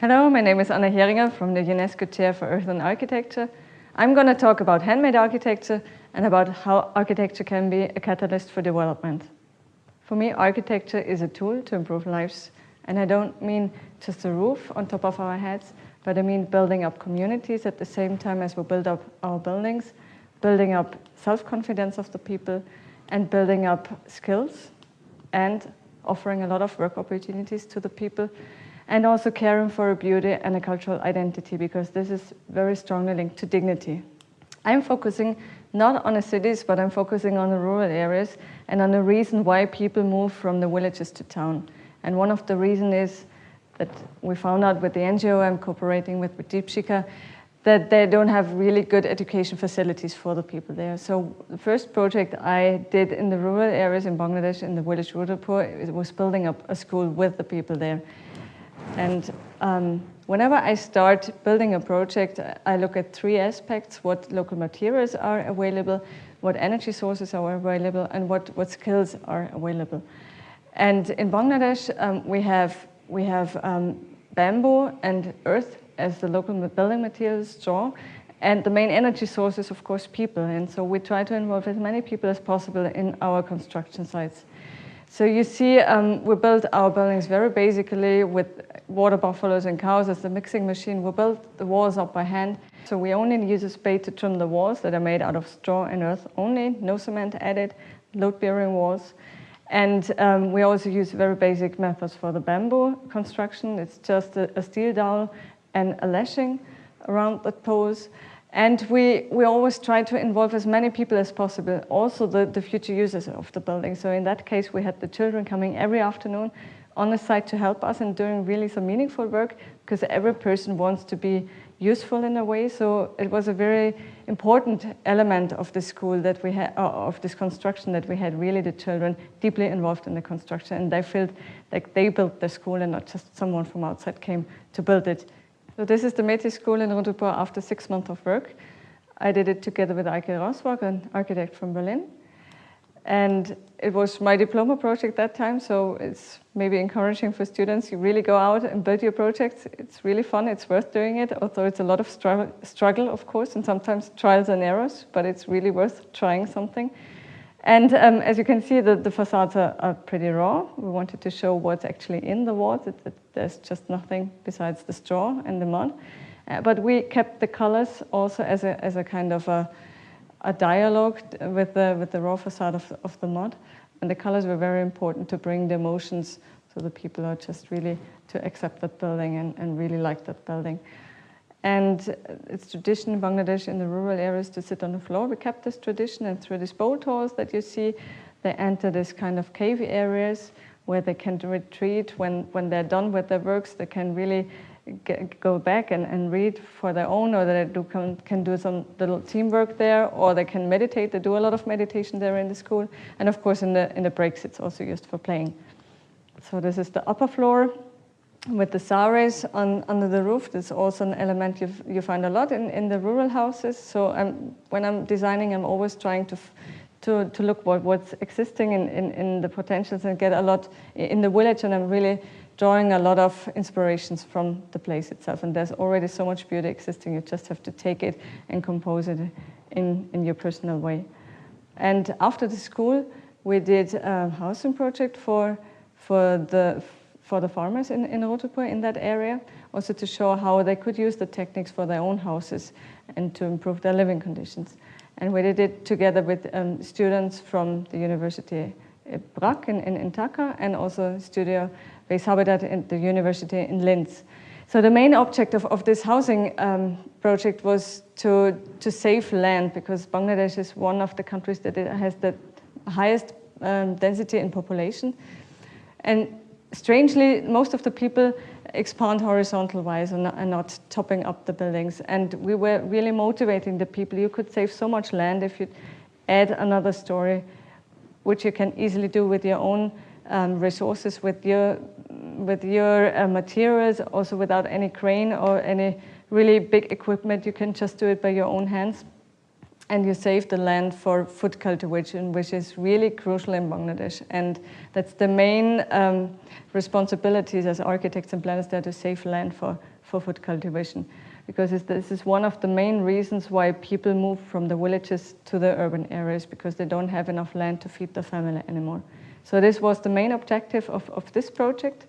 Hello, my name is Anna Heringer from the UNESCO Chair for Earth and Architecture. I'm going to talk about handmade architecture and about how architecture can be a catalyst for development. For me, architecture is a tool to improve lives, and I don't mean just a roof on top of our heads, but I mean building up communities at the same time as we build up our buildings, building up self-confidence of the people, and building up skills, and offering a lot of work opportunities to the people, and also caring for a beauty and a cultural identity, because this is very strongly linked to dignity. I'm focusing not on the cities, but I'm focusing on the rural areas and on the reason why people move from the villages to town. And one of the reasons is that we found out with the NGO I'm cooperating with Deepshika, that they don't have really good education facilities for the people there. So the first project I did in the rural areas in Bangladesh, in the village Rudapur, it was building up a school with the people there. And whenever I start building a project, I look at three aspects: what local materials are available, what energy sources are available, and what skills are available. And in Bangladesh, we have bamboo and earth as the local building materials, straw, and the main energy source is, of course, people. And so we try to involve as many people as possible in our construction sites. So you see, we built our buildings very basically with water buffaloes and cows as the mixing machine. We built the walls up by hand. So we only use a spade to trim the walls that are made out of straw and earth only, no cement added, load-bearing walls. And we also use very basic methods for the bamboo construction. It's just a steel dowel and a lashing around the poles. And we always try to involve as many people as possible, also the future users of the building. So in that case, we had the children coming every afternoon on the site to help us and doing really some meaningful work, because every person wants to be useful in a way. So it was a very important element of the school that we had, of this construction, that we had really the children deeply involved in the construction, and they felt like they built the school and not just someone from outside came to build it. So this is the Métis School in Rudapur after 6 months of work. I did it together with Eike Roswag, an architect from Berlin. And it was my diploma project that time, so it's maybe encouraging for students. You really go out and build your projects. It's really fun, it's worth doing it, although it's a lot of struggle, of course, and sometimes trials and errors, but it's really worth trying something. And as you can see, the facades are pretty raw. We wanted to show what's actually in the walls. There's just nothing besides the straw and the mud. But we kept the colors also as a kind of a dialogue with the raw facade of the mud. And the colors were very important to bring the emotions, so the people are just really to accept that building and really like that building. And it's tradition in Bangladesh in the rural areas to sit on the floor. We kept this tradition, and through these boat halls that you see, they enter this kind of cave areas where they can retreat. When they're done with their works, they can really go back and read for their own, or they can do some little teamwork there, or they can meditate. They do a lot of meditation there in the school. And of course, in the breaks, it's also used for playing. So this is the upper floor with the saris under the roof. That's also an element you find a lot in the rural houses. So when I'm designing, I'm always trying to look what's existing in the potentials and get a lot in the village, and I'm really drawing a lot of inspirations from the place itself. And there's already so much beauty existing, you just have to take it and compose it in your personal way. And after the school, we did a housing project for the farmers in Rudapur in that area, also to show how they could use the techniques for their own houses and to improve their living conditions. And we did it together with students from the University Brack in Dhaka, and also Studio Base Habitat at the University in Linz. So the main objective of this housing project was to save land, because Bangladesh is one of the countries that has the highest density in population. And strangely, most of the people expand horizontal-wise and not topping up the buildings. And we were really motivating the people. You could save so much land if you add another story, which you can easily do with your own resources, with your materials, also without any crane or any really big equipment. You can just do it by your own hands. and you save the land for food cultivation, which is really crucial in Bangladesh. And that's the main responsibilities as architects and planners there, to save land for food cultivation. Because this is one of the main reasons why people move from the villages to the urban areas, because they don't have enough land to feed their family anymore. So this was the main objective of this project.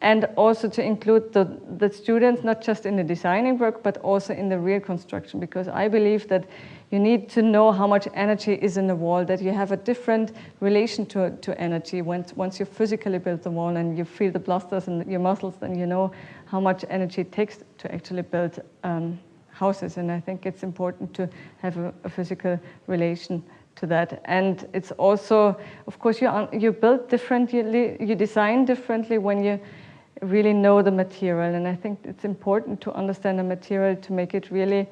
And also to include the students, not just in the designing work, but also in the real construction, because I believe that you need to know how much energy is in the wall, that you have a different relation to energy. Once you physically build the wall and you feel the blasters in your muscles, then you know how much energy it takes to actually build houses. And I think it's important to have a physical relation to that. And it's also, of course, you build differently, you design differently when you really know the material. And I think it's important to understand the material to make it really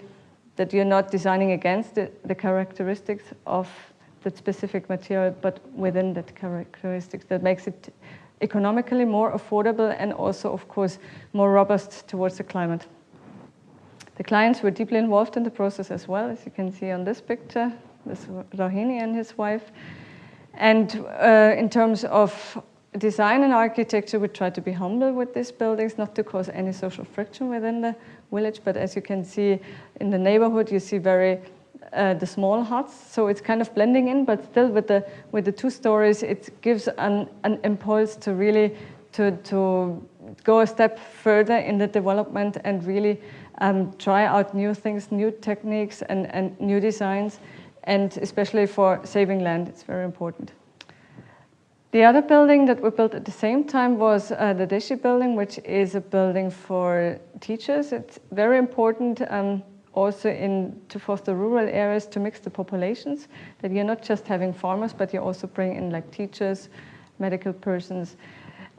that you're not designing against the characteristics of that specific material, but within that characteristics. That makes it economically more affordable and also, of course, more robust towards the climate. The clients were deeply involved in the process as well, as you can see on this picture. This is Rohini and his wife. And in terms of design and architecture, we try to be humble with these buildings, not to cause any social friction within the village. But as you can see in the neighborhood, you see the small huts. So it's kind of blending in, but still with the 2 stories, it gives an impulse to really to go a step further in the development and really try out new things, new techniques and new designs. And especially for saving land, it's very important. The other building that we built at the same time was the Deshi building, which is a building for teachers. It's very important also to foster rural areas, to mix the populations, that you're not just having farmers, but you also bring in like teachers, medical persons.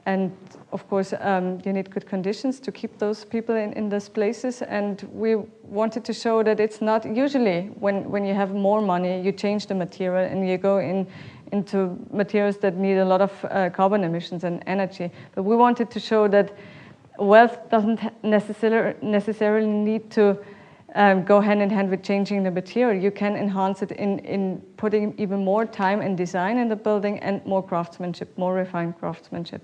And of course, you need good conditions to keep those people in those places. And we wanted to show that it's not usually when you have more money, you change the material and you go into materials that need a lot of carbon emissions and energy. But we wanted to show that wealth doesn't necessarily need to go hand in hand with changing the material. You can enhance it in putting even more time and design in the building and more craftsmanship, more refined craftsmanship.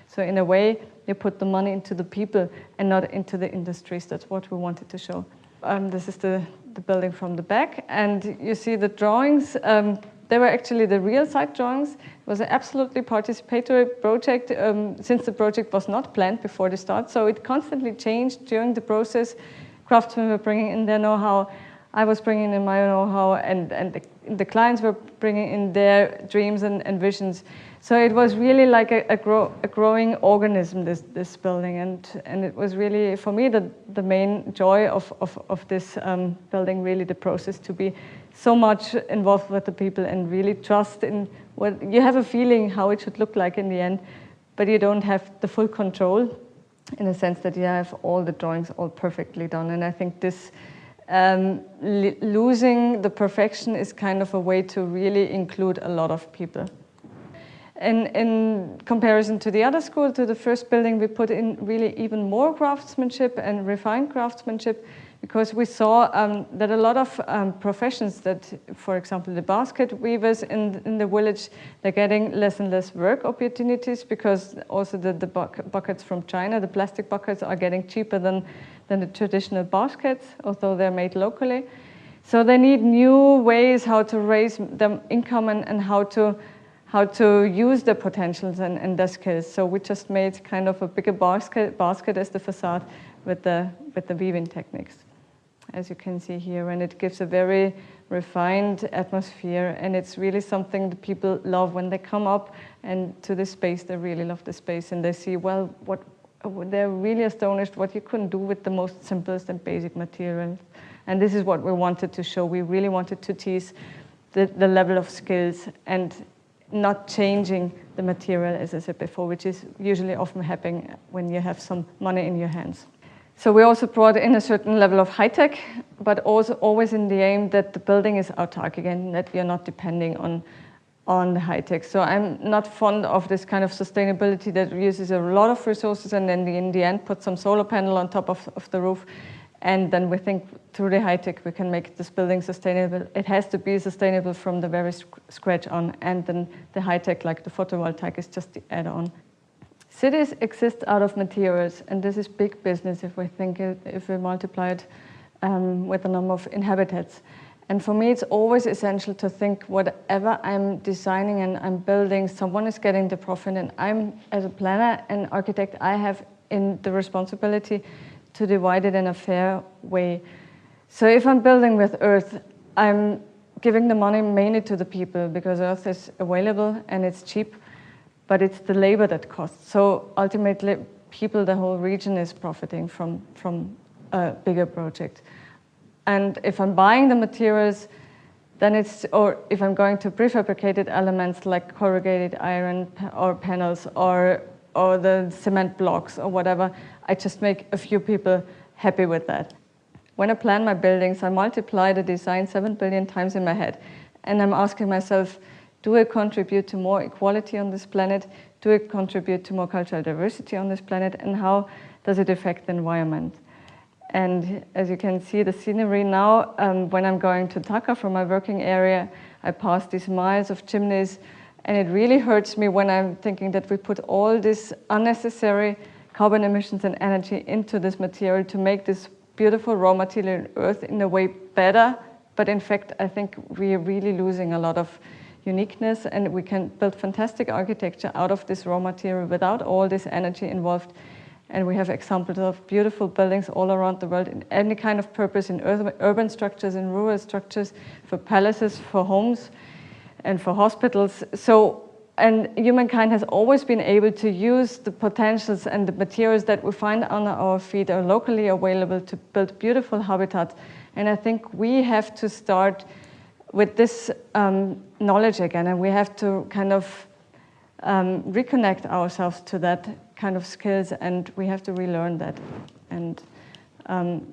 So in a way, you put the money into the people and not into the industries. That's what we wanted to show. This is the building from the back. And you see the drawings. They were actually the real site drawings. It was an absolutely participatory project since the project was not planned before the start. So it constantly changed during the process. Craftsmen were bringing in their know-how. I was bringing in my know-how, and the clients were bringing in their dreams and visions. So it was really like a growing organism, this building. And it was really, for me, the main joy of this building, really the process, to be so much involved with the people and really trust in what you have a feeling how it should look like in the end, but you don't have the full control in the sense that you have all the drawings all perfectly done. And I think this losing the perfection is kind of a way to really include a lot of people. In comparison to the other school, to the first building, we put in really even more craftsmanship and refined craftsmanship, because we saw that a lot of professions that, for example, the basket weavers in the village, they're getting less and less work opportunities, because also the buckets from China, the plastic buckets, are getting cheaper than the traditional baskets, although they're made locally. So they need new ways how to raise their income and how to use their potentials and their skills. So we just made kind of a bigger basket as the facade with the weaving techniques, as you can see here. And it gives a very refined atmosphere, and it's really something that people love when they come up and to this space. They really love the space, and they see, well, they're really astonished what you couldn't do with the most simplest and basic materials. And this is what we wanted to show. We really wanted to tease the level of skills and not changing the material, as I said before, which is usually often happening when you have some money in your hands. So we also brought in a certain level of high-tech, but also always in the aim that the building is autarkic again, that you're not depending on the high-tech. So I'm not fond of this kind of sustainability that uses a lot of resources and then in the end put some solar panel on top of the roof And then we think through the high tech we can make this building sustainable. It has to be sustainable from the very scratch on, and then the high tech like the photovoltaic is just the add-on. Cities exist out of materials, and this is big business if we think if we multiply it with the number of inhabitants. And for me, it's always essential to think whatever I'm designing and I'm building, someone is getting the profit, and I'm, as a planner and architect, I have in the responsibility to divide it in a fair way. So if I'm building with earth, I'm giving the money mainly to the people because earth is available and it's cheap, but it's the labor that costs. So ultimately, people, the whole region is profiting from a bigger project. And if I'm buying the materials, then it's, or if I'm going to prefabricated elements like corrugated iron or panels or the cement blocks or whatever, I just make a few people happy with that. When I plan my buildings, I multiply the design 7 billion times in my head. And I'm asking myself, do I contribute to more equality on this planet? Do I contribute to more cultural diversity on this planet? And how does it affect the environment? And as you can see, the scenery now, when I'm going to Dhaka from my working area, I pass these miles of chimneys, and it really hurts me when I'm thinking that we put all this unnecessary carbon emissions and energy into this material to make this beautiful raw material earth in a way better. But in fact, I think we're really losing a lot of uniqueness, and we can build fantastic architecture out of this raw material without all this energy involved. And we have examples of beautiful buildings all around the world in any kind of purpose, in urban structures, in rural structures, for palaces, for homes, and for hospitals. So, and humankind has always been able to use the potentials and the materials that we find under our feet are locally available to build beautiful habitats. And I think we have to start with this knowledge again, and we have to kind of reconnect ourselves to that kind of skills, and we have to relearn that. And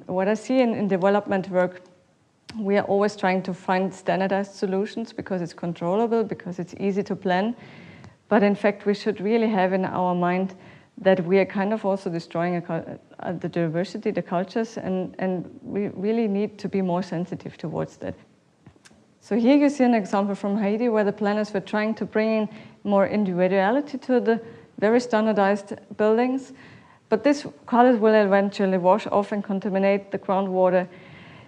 what I see in development work, we are always trying to find standardized solutions because it's controllable, because it's easy to plan. But in fact, we should really have in our mind that we are kind of also destroying the diversity, the cultures, and we really need to be more sensitive towards that. So here you see an example from Haiti where the planners were trying to bring in more individuality to the very standardized buildings. But this colors will eventually wash off and contaminate the groundwater.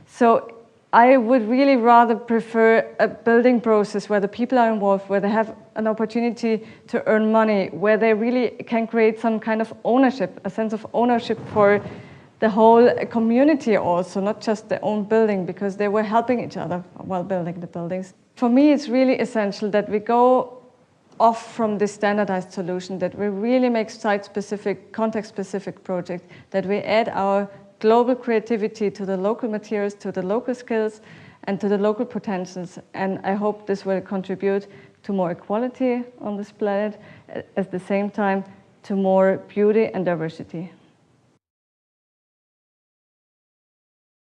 So I would really rather prefer a building process where the people are involved, where they have an opportunity to earn money, where they really can create some kind of ownership, a sense of ownership for the whole community also, not just their own building, because they were helping each other while building the buildings. For me, it's really essential that we go off from this standardized solution, that we really make site-specific, context-specific projects, that we add our global creativity to the local materials, to the local skills, and to the local potentials. And I hope this will contribute to more equality on this planet, at the same time to more beauty and diversity.